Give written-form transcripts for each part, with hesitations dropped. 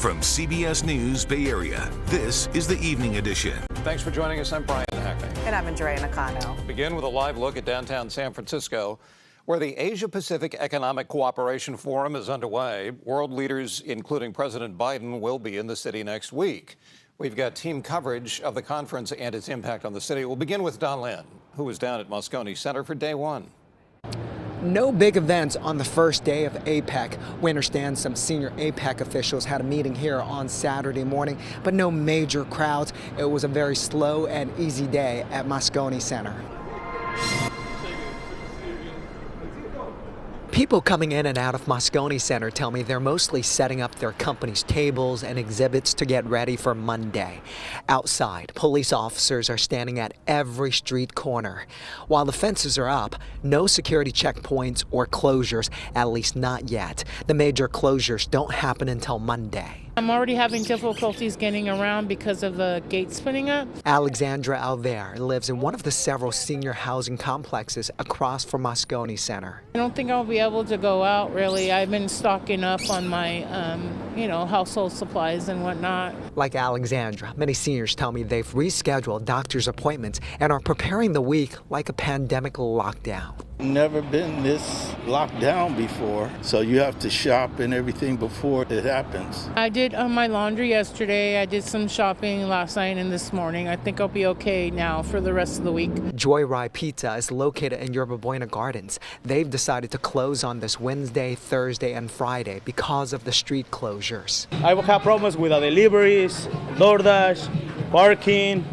From CBS News Bay Area, this is the Evening Edition. Thanks for joining us. I'm Brian Hackney. And I'm Andrea Nakano. Begin with a live look at downtown San Francisco, where the Asia-Pacific Economic Cooperation Forum is underway. World leaders, including President Biden, will be in the city next week. We've got team coverage of the conference and its impact on the city. We'll begin with Don Lin, who was down at Moscone Center for day one. No big events on the first day of APEC. We understand some senior APEC officials had a meeting here on Saturday morning, but no major crowds. It was a very slow and easy day at Moscone Center. People coming in and out of Moscone Center tell me they're mostly setting up their company's tables and exhibits to get ready for Monday. Outside, police officers are standing at every street corner. While the fences are up, no security checkpoints or closures, at least not yet. The major closures don't happen until Monday. I'm already having difficulties getting around because of the gates putting up. Alexandra Alver lives in one of the several senior housing complexes across from Moscone Center. I don't think I'll be able to go out, really. I've been stocking up on my, household supplies and whatnot. Like Alexandra, many seniors tell me they've rescheduled doctor's appointments and are preparing the week like a pandemic lockdown. Never been this locked down before, so you have to shop and everything before it happens. I did my laundry yesterday. I did some shopping last night and this morning. I think I'll be okay now for the rest of the week. Joyride Pizza is located in Yerba Buena Gardens. They've decided to close on this Wednesday, Thursday, and Friday because of the street closures. I will have problems with the deliveries, DoorDash, parking,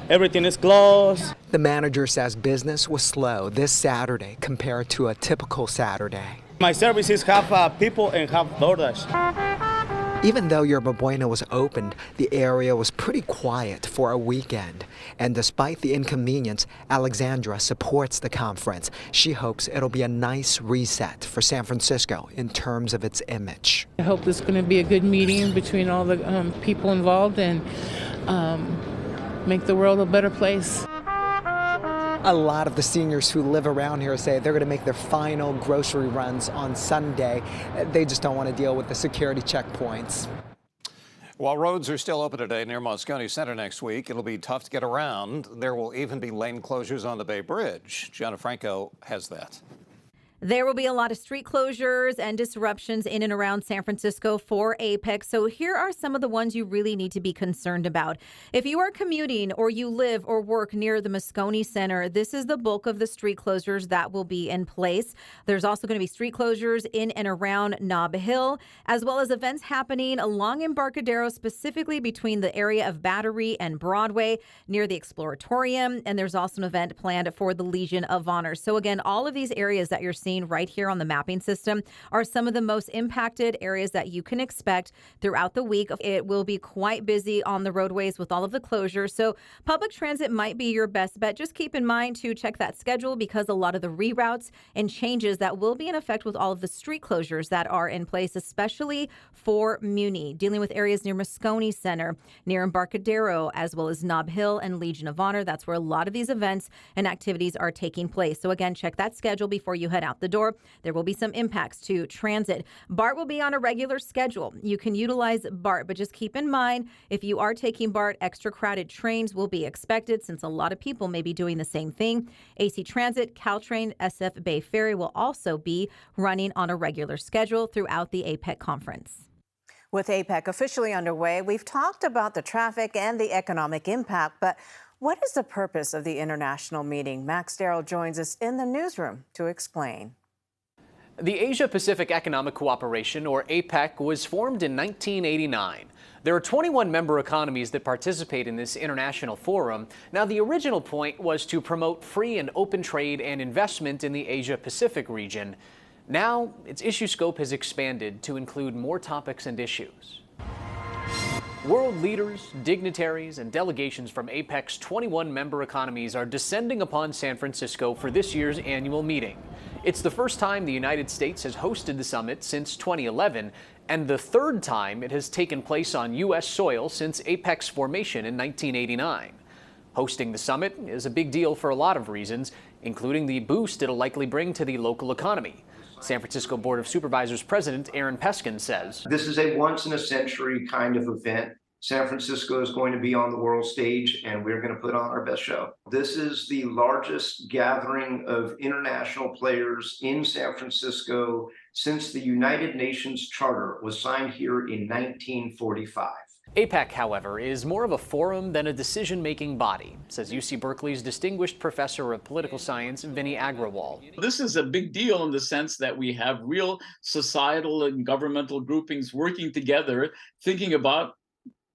everything is closed. The manager says business was slow this Saturday compared to a typical Saturday. My services have people and have DoorDash. Even though Yerba Buena was opened, the area was pretty quiet for a weekend. And despite the inconvenience, Alexandra supports the conference. She hopes it'll be a nice reset for San Francisco in terms of its image. I hope this is going to be a good meeting between all the people involved and make the world a better place. A lot of the seniors who live around here say they're going to make their final grocery runs on Sunday. They just don't want to deal with the security checkpoints. While roads are still open today near Moscone Center next week, it'll be tough to get around. There will even be lane closures on the Bay Bridge. Gianna Franco has that. There will be a lot of street closures and disruptions in and around San Francisco for APEC. So here are some of the ones you really need to be concerned about. If you are commuting or you live or work near the Moscone Center, this is the bulk of the street closures that will be in place. There's also going to be street closures in and around Nob Hill, as well as events happening along Embarcadero, specifically between the area of Battery and Broadway near the Exploratorium. And there's also an event planned for the Legion of Honor. So again, all of these areas that you're seeing right here on the mapping system are some of the most impacted areas that you can expect throughout the week. It will be quite busy on the roadways with all of the closures. So public transit might be your best bet. Just keep in mind to check that schedule because a lot of the reroutes and changes that will be in effect with all of the street closures that are in place, especially for Muni, dealing with areas near Moscone Center, near Embarcadero, as well as Nob Hill and Legion of Honor. That's where a lot of these events and activities are taking place. So again, check that schedule before you head out the door. There will be some impacts to transit. BART will be on a regular schedule. You can utilize BART, but just keep in mind, if you are taking BART, extra crowded trains will be expected since a lot of people may be doing the same thing. AC Transit, Caltrain, SF Bay Ferry will also be running on a regular schedule throughout the APEC conference. With APEC officially underway, we've talked about the traffic and the economic impact, but what is the purpose of the international meeting? Max Darrell joins us in the newsroom to explain. The Asia-Pacific Economic Cooperation, or APEC, was formed in 1989. There are 21 member economies that participate in this international forum. Now, the original point was to promote free and open trade and investment in the Asia-Pacific region. Now, its issue scope has expanded to include more topics and issues. World leaders, dignitaries, and delegations from APEC's 21 member economies are descending upon San Francisco for this year's annual meeting. It's the first time the United States has hosted the summit since 2011, and the third time it has taken place on U.S. soil since APEC's formation in 1989. Hosting the summit is a big deal for a lot of reasons, including the boost it'll likely bring to the local economy. San Francisco Board of Supervisors President Aaron Peskin says, "This is a once-in-a-century kind of event. San Francisco is going to be on the world stage, and we're going to put on our best show. This is the largest gathering of international players in San Francisco since the United Nations Charter was signed here in 1945. APEC, however, is more of a forum than a decision-making body, says UC Berkeley's distinguished professor of political science, Vinny Agrawal. This is a big deal in the sense that we have real societal and governmental groupings working together, thinking about,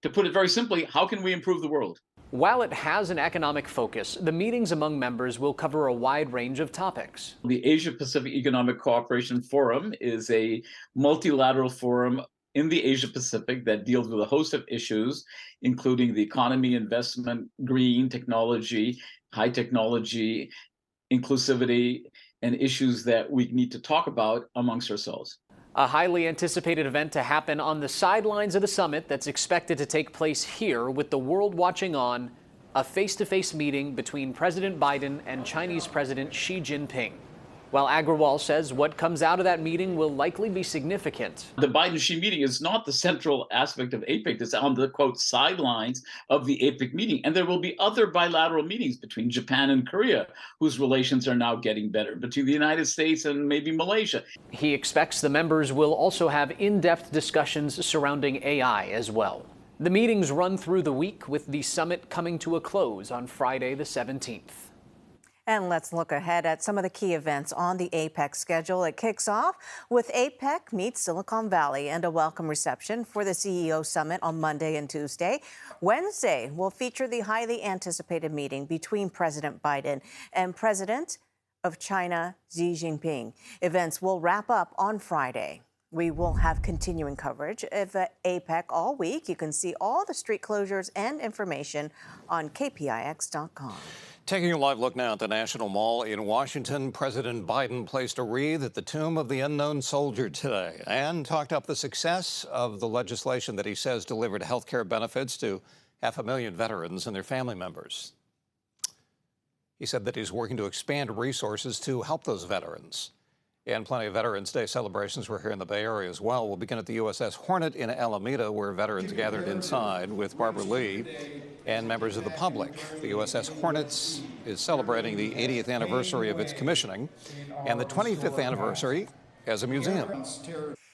to put it very simply, how can we improve the world? While it has an economic focus, the meetings among members will cover a wide range of topics. The Asia-Pacific Economic Cooperation Forum is a multilateral forum in the Asia-Pacific that deals with a host of issues, including the economy, investment, green technology, high technology, inclusivity, and issues that we need to talk about amongst ourselves. A highly anticipated event to happen on the sidelines of the summit that's expected to take place here with the world watching on, a face-to-face meeting between President Biden and Chinese President Xi Jinping. While Agrawal says what comes out of that meeting will likely be significant. The Biden-Xi meeting is not the central aspect of APEC. It's on the, quote, sidelines of the APEC meeting. And there will be other bilateral meetings between Japan and Korea, whose relations are now getting better, between the United States and maybe Malaysia. He expects the members will also have in-depth discussions surrounding AI as well. The meetings run through the week, with the summit coming to a close on Friday the 17th. And let's look ahead at some of the key events on the APEC schedule. It kicks off with APEC meets Silicon Valley and a welcome reception for the CEO Summit on Monday and Tuesday. Wednesday will feature the highly anticipated meeting between President Biden and President of China, Xi Jinping. Events will wrap up on Friday. We will have continuing coverage of APEC all week. You can see all the street closures and information on KPIX.com. Taking a live look now at the National Mall in Washington, President Biden placed a wreath at the tomb of the unknown soldier today and talked up the success of the legislation that he says delivered health care benefits to 500,000 veterans and their family members. He said that he's working to expand resources to help those veterans. And plenty of Veterans Day celebrations were here in the Bay Area as well. We'll begin at the USS Hornet in Alameda, where veterans gathered inside with Barbara Lee and members of the public. The USS Hornet is celebrating the 80th anniversary of its commissioning and the 25th anniversary as a museum.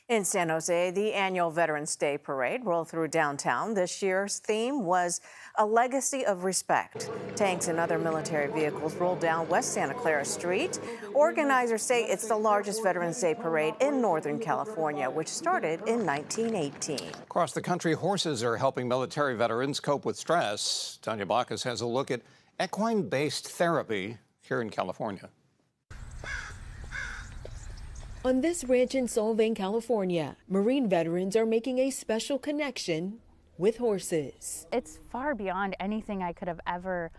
In San Jose, the annual Veterans Day Parade rolled through downtown. This year's theme was a legacy of respect. Tanks and other military vehicles rolled down West Santa Clara Street. Organizers say it's the largest Veterans Day Parade in Northern California, which started in 1918. Across the country, horses are helping military veterans cope with stress. Tanya Bacchus has a look at equine-based therapy here in California. On this ranch in Solvang, California, Marine veterans are making a special connection with horses. It's far beyond anything I could have ever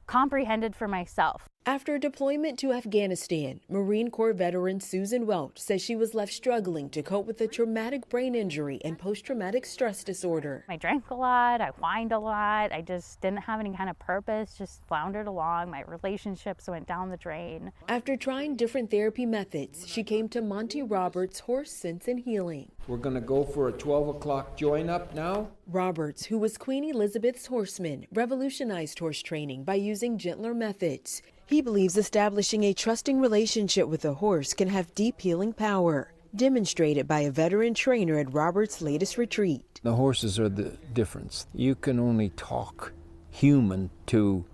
comprehended for myself. After deployment to Afghanistan, Marine Corps veteran Susan Welch says she was left struggling to cope with a traumatic brain injury and post-traumatic stress disorder. I drank a lot, I whined a lot, I just didn't have any kind of purpose, just floundered along. My relationships went down the drain. After trying different therapy methods, she came to Monty Roberts' Horse Sense and Healing. We're going to go for a 12 o'clock join up now. Roberts, who was Queen Elizabeth's horseman, revolutionized horse training by using gentler methods. He believes establishing a trusting relationship with a horse can have deep healing power, demonstrated by a veteran trainer at Roberts' latest retreat. The horses are the difference. You can only talk human to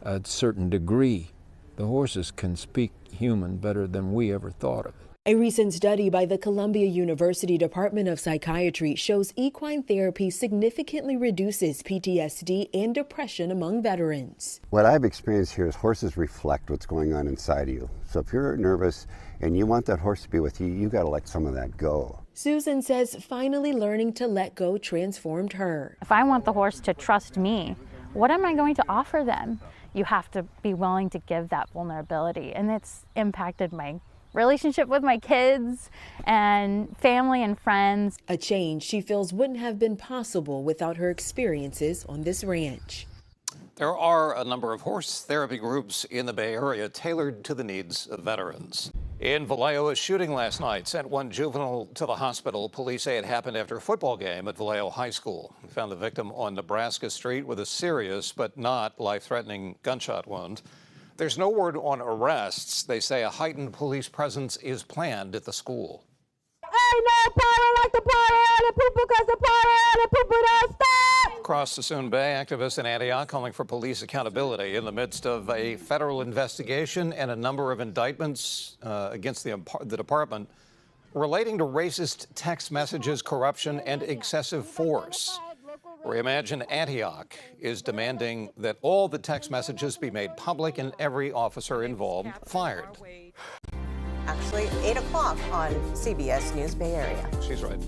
a certain degree. The horses can speak human better than we ever thought of it. A recent study by the Columbia University Department of Psychiatry shows equine therapy significantly reduces PTSD and depression among veterans. What I've experienced here is horses reflect what's going on inside of you. So if you're nervous and you want that horse to be with you, you got to let some of that go. Susan says finally learning to let go transformed her. If I want the horse to trust me, what am I going to offer them? You have to be willing to give that vulnerability, and it's impacted my relationship with my kids and family and friends. A change she feels wouldn't have been possible without her experiences on this ranch. There are a number of horse therapy groups in the Bay Area tailored to the needs of veterans. In Vallejo, a shooting last night sent one juvenile to the hospital. Police say it happened after a football game at Vallejo High School. We found the victim on Nebraska Street with a serious but not life-threatening gunshot wound. There's no word on arrests. They say a heightened police presence is planned at the school. Ain't no party like the party on the people, because the party on the people don't stop. Across Sassoon Bay, activists in Antioch calling for police accountability in the midst of a federal investigation and a number of indictments against the department relating to racist text messages, corruption, and excessive force. Reimagine Antioch is demanding that all the text messages be made public and every officer involved fired. Actually, 8 o'clock on CBS News Bay Area. She's right.